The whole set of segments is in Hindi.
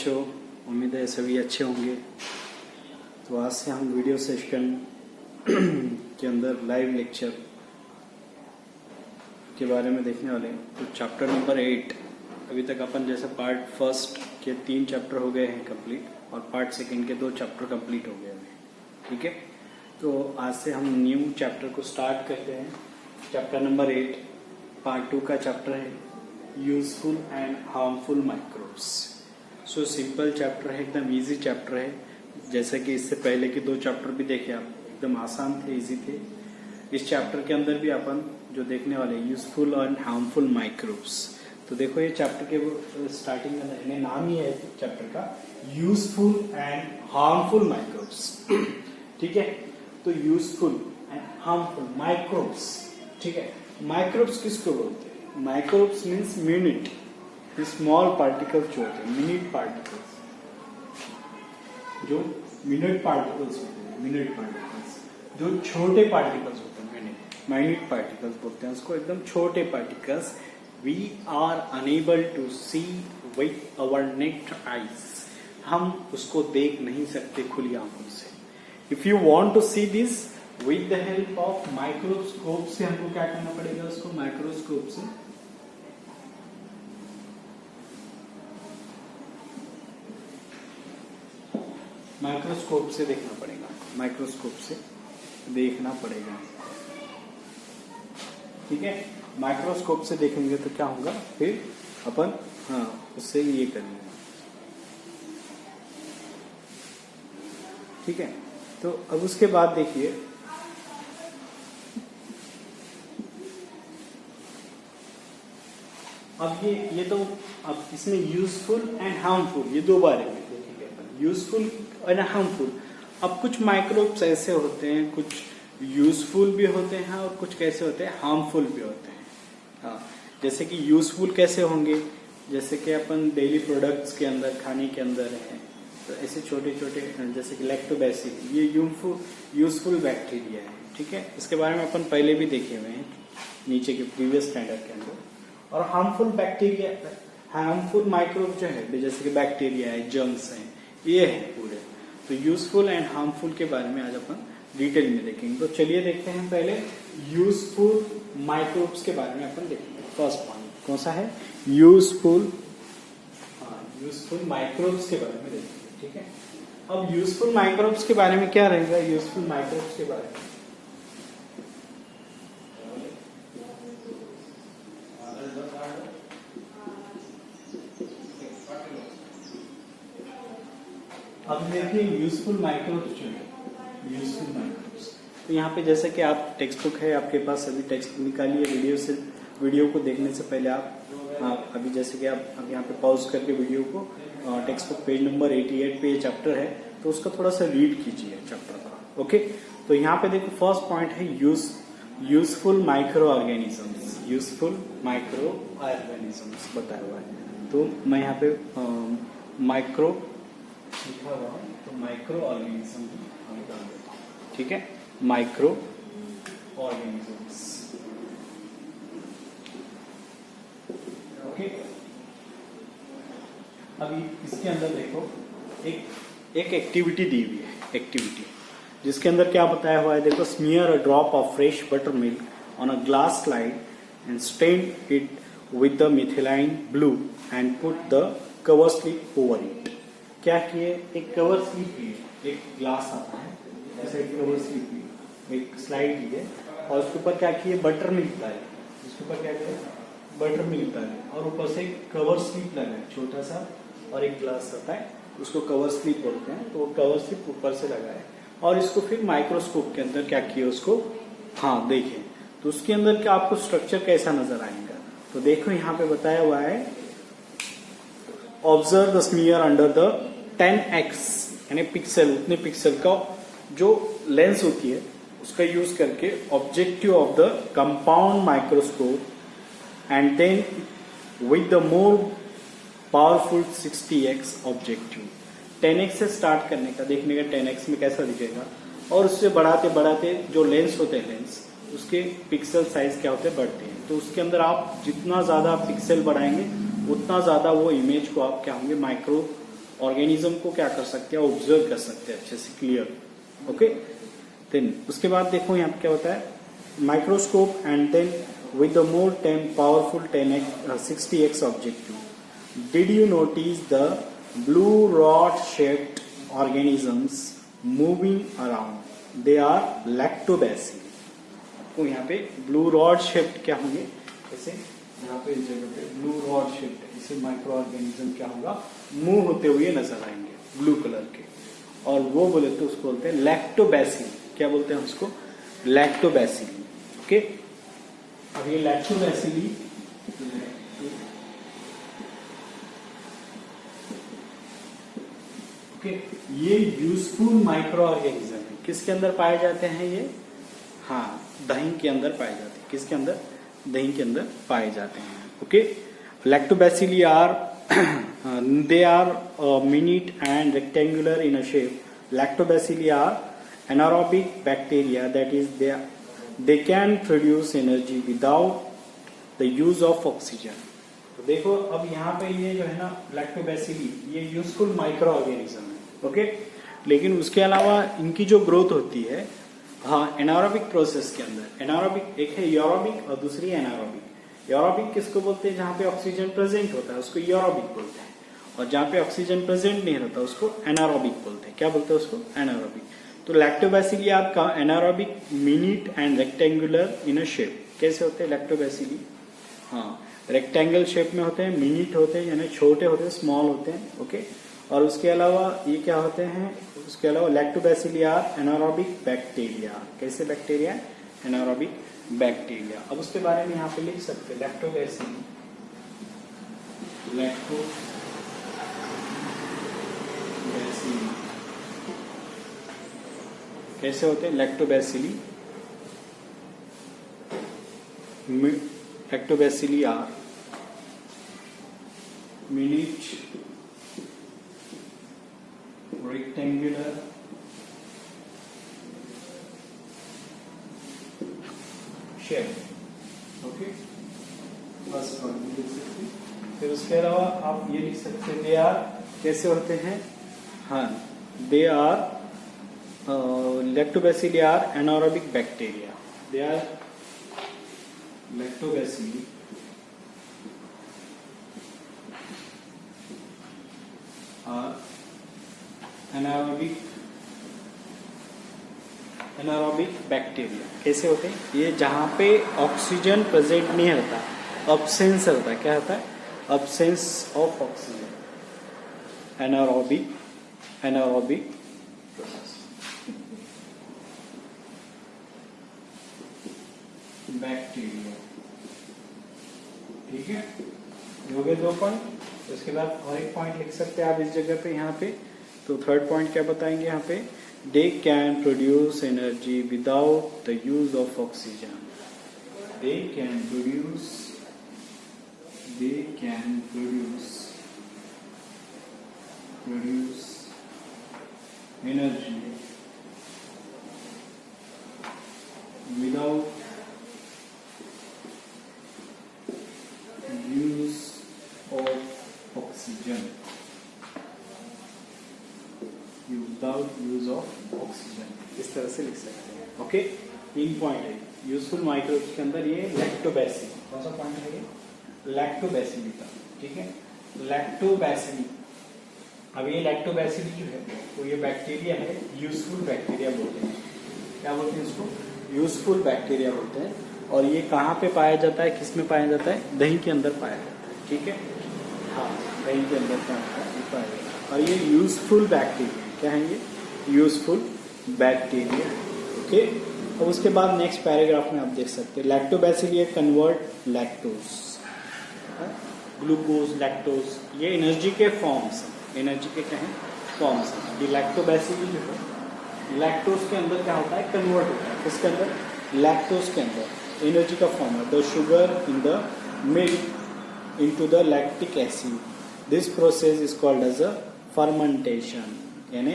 बच्चों, उम्मीद है सभी अच्छे होंगे। तो आज से हम वीडियो सेशन के अंदर लाइव लेक्चर के बारे में देखने वाले हैं। तो चैप्टर नंबर 8, अभी तक अपन जैसे पार्ट फर्स्ट के 3 चैप्टर हो गए हैं कंप्लीट और पार्ट सेकंड के 2 चैप्टर कंप्लीट हो गए हैं। ठीक है, तो आज से हम न्यू चैप्टर को स्टार्ट करते हैं। चैप्टर नंबर 8 पार्ट 2 का चैप्टर है useful and harmful microbes. So simple chapter है, एकदम इजी चैप्टर है। जैसे कि इससे पहले के 2 चैप्टर भी देखे आप, एकदम आसान थे, इजी थे। इस चैप्टर के अंदर भी अपन जो देखने वाले यूजफुल एंड हार्मफुल माइक्रोब्स। तो देखो ये चैप्टर के स्टार्टिंग में नाम ही है चैप्टर का यूजफुल एंड हार्मफुल माइक्रोब्स। ठीक है, तो यूजफुल एंड हार्मफुल माइक्रोब्स। ठीक है, माइक्रोब्स किसको बोलते हैं? Microbes means minute, small particles जो होते हैं, मिनट पार्टिकल्स, जो मिनट पार्टिकल्स होते हैं, मिनट पार्टिकल्स जो छोटे पार्टिकल्स होते हैं, माइन्यूट पार्टिकल्स बोलते हैं उसको, एकदम छोटे particles. We are unable to see with our naked eyes, हम उसको देख नहीं सकते खुली आंखों से। If you want to see this with the help of microscope से हमको क्या करना पड़ेगा? उसको माइक्रोस्कोप से देखना पड़ेगा, माइक्रोस्कोप से देखना पड़ेगा। ठीक है, माइक्रोस्कोप से देखेंगे तो क्या होगा, फिर अपन उससे ये करेंगे। ठीक है, तो अब उसके बाद देखिए अब ये तो अब इसमें यूजफुल एंड हार्मफुल ये 2 बारे में देखेंगे अपन, यूजफुल एंड हार्मफुल। अब कुछ माइक्रोब्स ऐसे होते हैं, कुछ यूजफुल भी होते हैं और कुछ कैसे होते हैं, हार्मफुल भी होते हैं। हाँ, जैसे कि यूजफुल कैसे होंगे, जैसे कि अपन डेली प्रोडक्ट्स के अंदर, खाने के अंदर है, तो ऐसे छोटे छोटे जैसे कि लैक्टोबैसिल, ये यूजफुल बैक्टीरिया है। ठीक है, इसके बारे में अपन पहले भी देखे हुए हैं नीचे के प्रीवियस स्टैंडर्ड के अंदर। और हार्मफुल बैक्टीरिया, हार्मफुल माइक्रोब जो है, जैसे कि बैक्टीरिया है, जर्म्स हैं, ये है पूरे। तो यूजफुल एंड हार्मफुल के बारे में आज अपन डिटेल में देखेंगे। तो चलिए देखते हैं पहले यूजफुल माइक्रोब्स के बारे में अपन देखेंगे। फर्स्ट पॉइंट कौन सा है? यूजफुल माइक्रोब्स के बारे में देखेंगे। ठीक है, अब यूजफुल माइक्रोब्स के बारे में क्या रहेगा? यूजफुल माइक्रोब्स के बारे में अब देखिए यूजफुल माइक्रोब्स जो है, यूजफुल माइक्रोब्स। तो यहाँ पे जैसे कि आप टेक्स्ट बुक है आपके पास, अभी टेक्स्ट बुक निकालिए। वीडियो को देखने से पहले आप अभी जैसे कि आप यहाँ पे पॉज करके वीडियो को टेक्स्ट बुक पेज नंबर 88 पे ये चैप्टर है, तो उसका थोड़ा सा रीड कीजिए चैप्टर का। ओके, तो यहाँ पे देखो फर्स्ट पॉइंट है useful micro organisms. Useful micro organisms बताया हुआ है, तो मैं यहाँ पे माइक्रो लिखा हुआ है, तो माइक्रो ऑर्गेनिज्म हम डाल देते हैं। ठीक है, माइक्रो ऑर्गेनिजम्स। ओके, अभी इसके अंदर देखो एक एक्टिविटी दी हुई है, एक्टिविटी जिसके अंदर क्या बताया हुआ है, देखो smear a drop of fresh butter milk on a glass slide and stain it with the methylene blue and put the cover slip over it. क्या किए? एक कवर स्लिप लिए, एक ग्लास आता है ऐसे, एक कवर स्लिप लिए, एक स्लाइड लिए और उसके ऊपर क्या किए? बटर मिल्क डाले। उसके ऊपर क्या किया? बटर मिल्क डाले और ऊपर से एक कवर स्लिप लगाए, छोटा सा, और एक ग्लास आता है उसको कवर स्लिप बोलते हैं, तो वो कवर स्लिप ऊपर से लगाए और इसको फिर माइक्रोस्कोप के अंदर क्या किए उसको, देखें तो उसके अंदर क्या आपको स्ट्रक्चर कैसा नजर आएगा। तो देखो यहाँ पे बताया हुआ है, observe the smear under the 10x यानी पिक्सल, उतने पिक्सल का जो लेंस होती है उसका यूज करके objective of the compound microscope and then with the more powerful 60x objective. 10x से स्टार्ट करने का, देखने का 10x में कैसा दिखेगा, और उससे बढ़ाते बढ़ाते जो लेंस होते हैं, लेंस उसके पिक्सल साइज क्या होते हैं, बढ़ते हैं। तो उसके अंदर आप जितना ज्यादा पिक्सल बढ़ाएंगे उतना ज्यादा वो इमेज को आप क्या होंगे, माइक्रो ऑर्गेनिज्म को क्या कर सकते हैं, ऑब्जर्व कर सकते हैं अच्छे से, क्लियर। ओके, देन उसके बाद देखो यहाँ पे क्या होता है, microscope and then with the more powerful 60x objective. Did you notice the blue rod-shaped organisms moving around? They are lactobacilli. तो यहाँ पे blue rod-shaped क्या होंगे, ऐसे यहाँ पे इस जगह पे blue rod-shaped, इसे माइक्रो ऑर्गेनिज्म क्या होगा, मूव होते हुए नजर आएंगे, ब्लू कलर के, और वो बोले तो उसको बोलते हैं लैक्टोबैसिली। क्या बोलते हैं उसको, लैक्टोबैसिली। ओके, अब ये लैक्टोबैसिली ओके, ये यूजफुल माइक्रो ऑर्गेनिज्म है। किसके अंदर पाए जाते हैं ये, हाँ, दही के अंदर पाए जाते हैं। किसके अंदर, दही के अंदर पाए जाते हैं। Okay, lactobacilli are they are minute and rectangular in a shape. Lactobacilli are anaerobic bacteria, that is they can produce energy without the use of oxygen. तो देखो अब यहाँ पे ये जो है ना लैक्टोबैसिली, ये यूजफुल माइक्रो ऑर्गेनिज्म है। ओके, लेकिन उसके अलावा इनकी जो ग्रोथ होती है, हाँ, एनारोबिक प्रोसेस के अंदर। एनारोबिक एक है यूरोबिक और दूसरी एनारोबिक। यूरोबिक किसको बोलते हैं, जहाँ पे ऑक्सीजन प्रेजेंट होता है उसको यूरोबिक बोलते हैं, और जहाँ पे ऑक्सीजन प्रेजेंट नहीं होता उसको एनारोबिक बोलते हैं। क्या बोलते हैं उसको, एनारोबिक। तो लैक्टोबैसिली आपका anaerobic, minute and rectangular in a shape. कैसे होते हैं लैक्टोबैसिली, हाँ, रेक्टेंगल शेप में होते हैं, मिनिट होते हैं यानी छोटे होते हैं, स्मॉल होते हैं। ओके, और उसके अलावा ये क्या होते हैं, उसके अलावा लैक्टोबैसिली आर एनारोबिक बैक्टीरिया। कैसे बैक्टीरिया, एनारोबिक बैक्टीरिया। अब उसके बारे में यहाँ पे लिख सकते हैं, लैक्टोबैसिली, लैक्टोबैसिली कैसे होते हैं, lactobacilli, lactobacilli are minute rectangular shape. Okay, बस लिख सकते। फिर उसके अलावा आप ये लिख सकते हैं, दे आर कैसे होते हैं, हाँ, they are lactobacilli are anaerobic bacteria. They are lactobacilli are anaerobic bacteria. कैसे होते हैं ये, जहाँ पे ऑक्सीजन प्रेजेंट नहीं होता, अब्सेंस होता है। क्या होता है, absence of oxygen, anaerobic bacteria. ठीक है, हो गए 2 पॉइंट। उसके बाद और एक पॉइंट लिख सकते हैं आप इस जगह पे, यहाँ पे। तो थर्ड पॉइंट क्या बताएंगे यहाँ पे, they can produce energy without the use of oxygen. They can produce energy without use of oxygen, without use of oxygen, इस तरह से लिख सकते हैं। ओके, 3 पॉइंट है यूजफुल माइक्रोब्स के अंदर। ये लैक्टोबैसिली, कौन सा पॉइंट है ये, लैक्टोबैसिली का। ठीक है, लैक्टोबैसिली। अब ये लैक्टोबैसिली जो है तो ये बैक्टीरिया है, यूजफुल बैक्टीरिया बोलते हैं। क्या बोलते हैं इसको, यूजफुल बैक्टीरिया बोलते हैं। और ये कहाँ पे पाया जाता है, किस में पाया जाता है, दही के अंदर पाया जाता है। ठीक है, हाँ, दही के अंदर पाया जाता है। और ये यूजफुल बैक्टीरिया, क्या है ये, यूजफुल बैक्टीरिया। ओके, अब उसके बाद नेक्स्ट पैराग्राफ में आप देख सकते हैं, lactobacilli convert lactose, glucose, lactose, ये एनर्जी के फॉर्म्स हैं। एनर्जी के क्या हैं, फॉर्म्स हैं। ये लैक्टोबैसिली जो है लैक्टोज के अंदर क्या होता है, कन्वर्ट होता है। किसके अंदर, लैक्टोज के अंदर एनर्जी का फॉर्म है, the sugar in the milk into the lactic acid. This process is called as a fermentation. यानी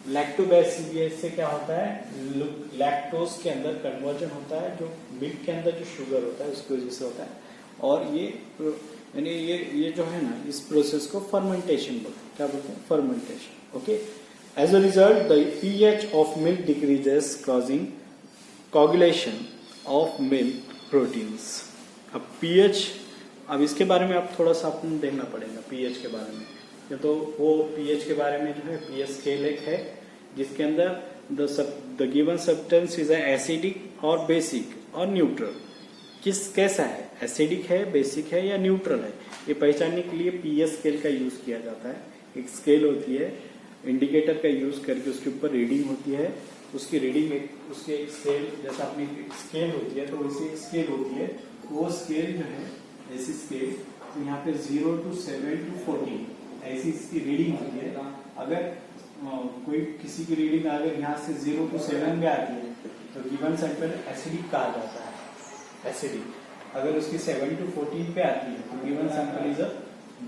लैक्टोबैसिली से क्या होता है, लैक्टोज के अंदर कन्वर्जन होता है, जो मिल्क के अंदर जो शुगर होता है उसकी वजह से होता है। और ये यानी ये जो है ना, इस प्रोसेस को फर्मेंटेशन बोलते हैं। क्या बोलते हैं? Fermentation. Okay. As a result the pH of milk decreases causing coagulation of milk proteins. अब पीएच, अब इसके बारे में आप थोड़ा सा आपको देखना पड़ेगा पीएच के बारे में। ये तो वो पीएच के बारे में जो है पीएच स्केल एक है जिसके अंदर the given substance is acidic और बेसिक और न्यूट्रल। कैसा है, एसिडिक है, बेसिक है या न्यूट्रल है, ये पहचानने के लिए पीएच स्केल का यूज किया जाता है। एक स्केल होती है, इंडिकेटर का यूज करके उसके ऊपर रीडिंग होती है, उसकी रीडिंग उसके एक स्केल, जैसा अपनी स्केल होती है तो वैसे स्केल होती है। वो स्केल जो है ऐसी स्केल, तो यहाँ पे 0 to 7 to 14 ऐसी इसकी रीडिंग होती है। अगर कोई किसी की रीडिंग अगर यहाँ से 0 to 7 में आती है तो गिवन सैंपल एसिडिक कहा जाता है, एसिडिक। अगर उसकी 7 to 14 पे आती है तो given sample is a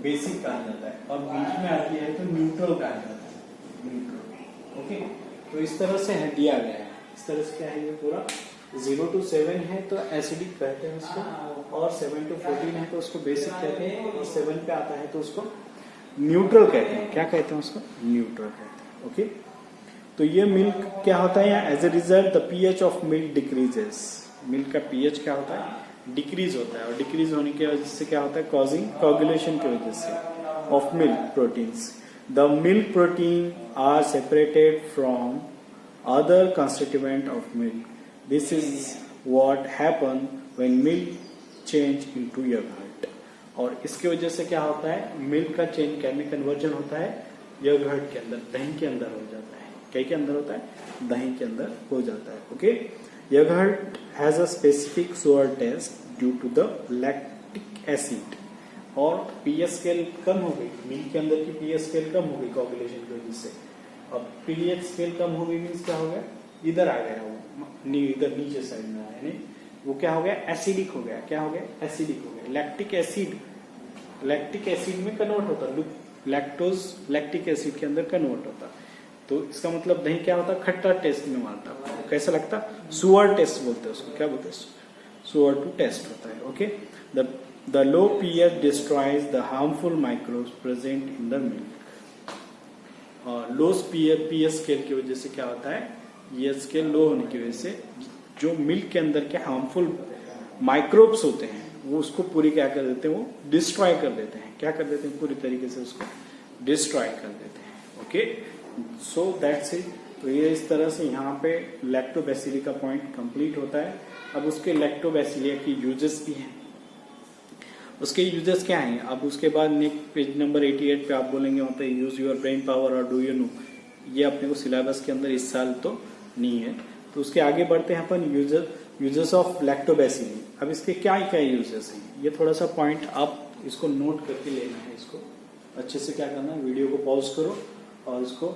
basic कहा जाता है, और बीच में आती है तो न्यूट्रल कहा जाता है, न्यूट्रल। ओके, तो इस तरह से है दिया गया है। इस तरह से क्या है, ये पूरा 0 to 7 है तो एसिडिक कहते हैं उसको, और 7 to 14 है तो उसको बेसिक कहते हैं, और 7 पे आता है तो उसको न्यूट्रल कहते हैं। क्या कहते हैं उसको? न्यूट्रल कहते हैं। ओके, तो ये मिल्क क्या होता है, as a result the pH of milk decreases. Milk का पीएच क्या होता है? डिक्रीज होता है, और डिक्रीज होने की वजह से क्या होता है? कॉजिंग कोगुलेशन की वजह से of milk proteins. The milk protein are separated from other constituent of milk. This is what happen when milk change into yogurt. और इसकी वजह से क्या होता है? मिल्क का चेंज में कन्वर्जन होता है यogurt के अंदर, दही के अंदर हो जाता है। क्या के अंदर होता है? दही के अंदर हो जाता है। Okay, yogurt has a specific sour taste due to the lactic acid. और पीएच स्केल कम हो गई, मिल्क के अंदर की पीएच स्केल कम हो गई कोगुलेशन की वजह से। अब पीएच स्केल कम हो गई मीन्स क्या हो गया? इधर आ गया वो, इधर नीचे साइड में आया, यानी वो क्या हो गया? एसिडिक हो गया। क्या हो गया? एसिडिक हो गया। लैक्टिक एसिड में कन्वर्ट होता, लैक्टोज लैक्टिक एसिड के अंदर कन्वर्ट होता। तो इसका मतलब दही क्या होता? खट्टा टेस्ट में मारता। कैसा लगता? सुअर टेस्ट बोलते हैं उसको। क्या बोलते हैं? सुअर टू टेस्ट होता है। Okay, the low pH destroys the harmful microbes present in the milk. Low pH scale की वजह से क्या होता है? ये स्केल लो होने की वजह से जो मिल्क के अंदर के हार्मफुल माइक्रोब्स होते हैं वो उसको पूरी क्या कर देते हैं? वो डिस्ट्रॉय कर देते हैं। क्या कर देते हैं? पूरी तरीके से उसको डिस्ट्रॉय कर देते हैं। Okay, so that's it. तो ये इस तरह से यहाँ पे लैक्टोबैसिली का पॉइंट कंप्लीट होता है। अब उसके लैक्टोबैसिलिया की यूजेस भी हैं। उसके यूजेस क्या हैं? अब उसके बाद नेक्स्ट पेज नंबर 88 पे आप बोलेंगे वहाँ पे यूज योर ब्रेन पावर और डू यू नो। ये अपने को सिलेबस के अंदर इस साल तो नहीं है, तो उसके आगे बढ़ते हैं अपन यूजेस ऑफ लैक्टोबैसिली। अब इसके क्या क्या यूजेस हैं, ये थोड़ा सा पॉइंट आप इसको नोट करके लेना है। इसको अच्छे से क्या करना है, वीडियो को पॉज करो और इसको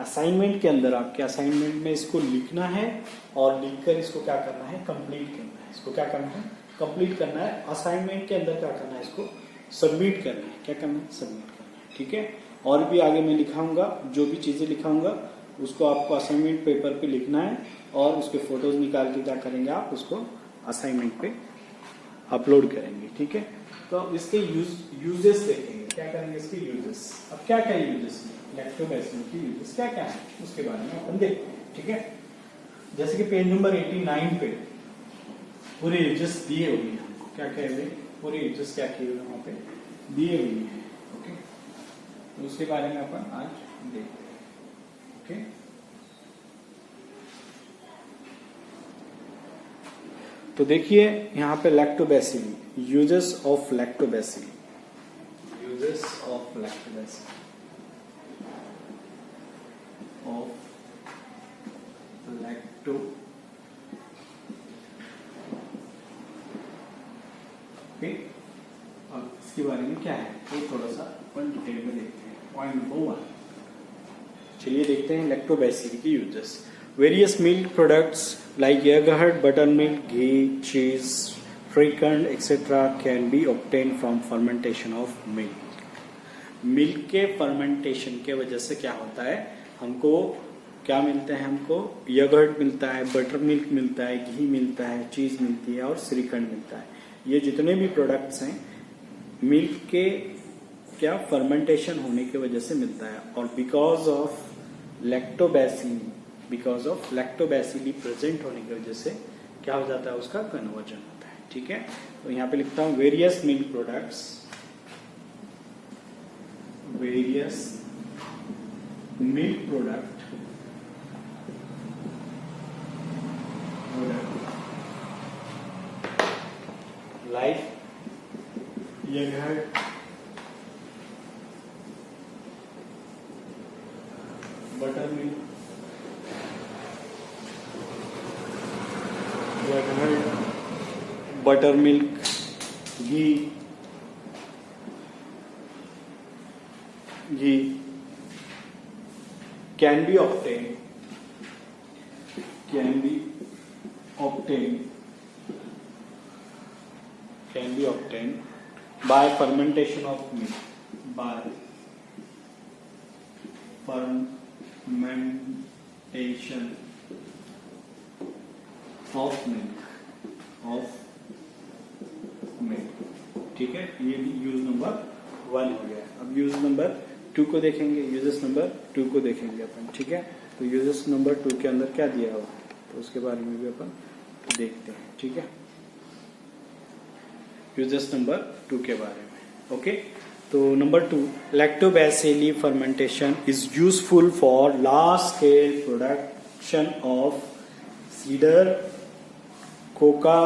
असाइनमेंट के अंदर, आपके असाइनमेंट में इसको लिखना है, और लिखकर इसको क्या करना है? कंप्लीट करना है। इसको क्या करना है? कंप्लीट करना है। असाइनमेंट के अंदर क्या करना है? इसको सबमिट करना है। क्या करना है? सबमिट करना है। ठीक है, और भी आगे मैं लिखाऊंगा, जो भी चीजें लिखाऊंगा उसको आपको असाइनमेंट पेपर पे लिखना है, और उसके फोटोज निकाल के क्या करेंगे आप? उसको असाइनमेंट पे अपलोड करेंगे। ठीक है, तो इसके यूजेस देखेंगे। क्या करेंगे? इसके यूजेस। अब क्या क्या यूजेस है लैक्टोबैसिली की? यूजेस क्या क्या है उसके बारे में अपन देखते हैं। ठीक है, जैसे कि पेज नंबर 89 पे पूरे यूजेस दिए हुए हैं हमको। क्या क्या है? पूरे यूजेस क्या किए हुए वहां पे दिए हुए हैं। ओके, तो उसके बारे में अपन आज देखते हैं। ओके, तो देखिए यहाँ पे lactobacilli, uses of lactobacilli, uses of lactobacilli अब इसके बारे में क्या है वो थोड़ा सा अपन डिटेल में देखते हैं। पॉइंट नंबर 1, चलिए देखते हैं लैक्टोबैसिली की uses. Various milk products like yogurt, butter milk, ghee, cheese, shrikhand etcetera can be obtain from fermentation of milk. Milk के फर्मेंटेशन के वजह से क्या होता है? हमको क्या मिलता है? हमको योगर्ट मिलता है, बटर मिल्क मिलता है, घी मिलता है, चीज मिलती है और श्रीखंड मिलता है। ये जितने भी प्रोडक्ट्स हैं मिल्क के क्या फर्मेंटेशन होने की वजह से मिलता है, और बिकॉज ऑफ लैक्टोबैसिली प्रेजेंट होने की वजह से क्या हो जाता है, उसका कन्वर्जन होता है। ठीक है, तो यहाँ पे लिखता हूं various milk products, like yogurt, butter milk, ghee can be obtained by fermentation of milk, ठीक है, ये यूज नंबर 1 हो गया। अब यूज नंबर 2 को देखेंगे, यूजेस नंबर 2 को देखेंगे अपन। ठीक है, तो यूजेस नंबर 2 के अंदर क्या दिया हुआ है, तो उसके बारे में भी अपन देखते हैं। ठीक है, यूजेस नंबर 2 के बारे में। ओके, तो number 2, lactobacilli fermentation is useful for large scale production of cedar, Coca,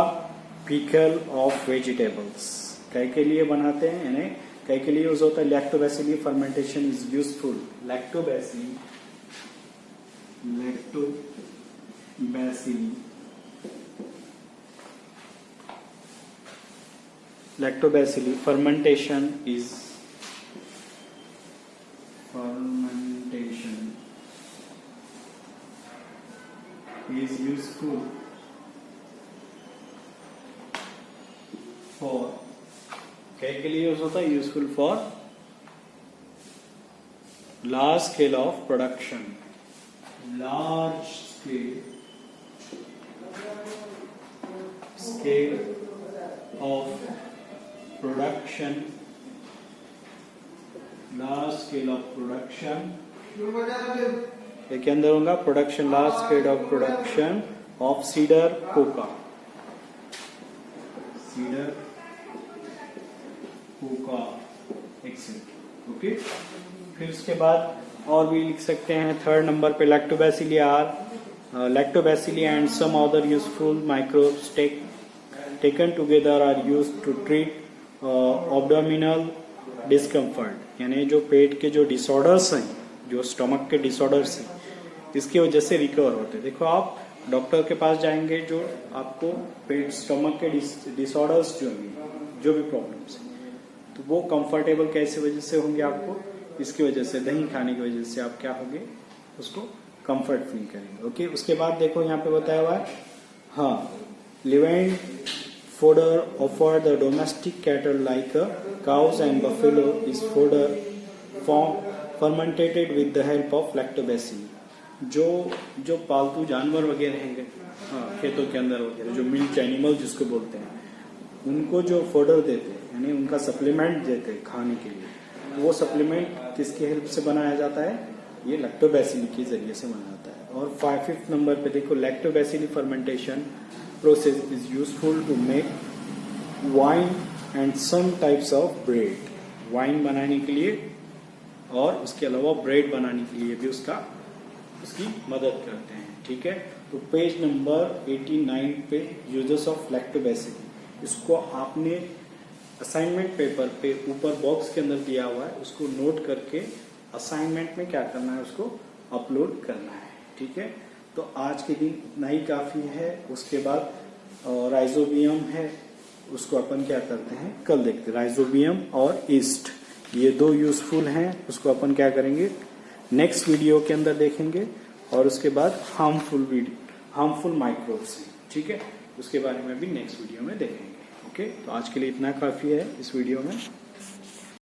pickle of vegetables. कई के लिए बनाते हैं, यानी कई के लिए यूज होता है। Lactobacilli fermentation is useful, lactobacilli fermentation is useful for, क्या के लिए यूज होता है, useful for large scale of production, large scale of production, large scale of production, ये के अंदर होगा production, large scale of production of cedar, Coca, etcetera. Okay, फिर उसके बाद और भी लिख सकते हैं। 3rd नंबर पे lactobacilli and some other useful microbes taken together are used to treat abdominal discomfort, यानी जो पेट के जो डिसऑर्डर्स हैं, जो स्टमक के डिसऑर्डर्स हैं, इसकी वजह से रिकवर होते हैं। देखो, आप डॉक्टर के पास जाएंगे, जो आपको पेट स्टमक के डिसऑर्डर्स जो भी प्रॉब्लम्स हैं, तो वो कंफर्टेबल कैसे वजह से होंगे आपको, इसकी वजह से, दही खाने की वजह से आप क्या होंगे, उसको कंफर्ट फील करेंगे। ओके, उसके बाद देखो यहाँ पे बताया हुआ है, हाँ, Leivand fodder offered the domestic cattle like cows and buffalo is fodder fermented with the help of lactobacilli। जो पालतू जानवर वगैरह हैं, हाँ, खेतों के अंदर वगैरह, जो मिल्क एनिमल जिसको बोलते हैं, उनको जो फोडर देते हैं, यानी उनका सप्लीमेंट देते हैं खाने के लिए, तो वो सप्लीमेंट किसके हेल्प से बनाया जाता है, ये लैक्टोबैसिली के जरिए से बनाया जाता है। और 5th नंबर पे देखो, lactobacilli fermentation process is useful to make wine and some types of bread। Wine बनाने के लिए और उसके अलावा ब्रेड बनाने के लिए भी उसकी मदद करते हैं। ठीक है, तो पेज नंबर 89 पे यूजेस ऑफ लैक्टोबैसिली, इसको आपने असाइनमेंट पेपर पे ऊपर बॉक्स के अंदर दिया हुआ है, उसको नोट करके असाइनमेंट में क्या करना है, उसको अपलोड करना है। ठीक है, तो आज के दिन इतना ही काफी है। उसके बाद राइजोबियम है, उसको अपन क्या करते हैं, कल देखते हैं। राइजोबियम और ईस्ट, ये 2 यूजफुल हैं, उसको अपन क्या करेंगे, नेक्स्ट वीडियो के अंदर देखेंगे। और उसके बाद हार्मफुल माइक्रोब्स हैं। ठीक है, उसके बारे में भी नेक्स्ट वीडियो में देखेंगे। ओके, तो आज के लिए इतना काफी है इस वीडियो में।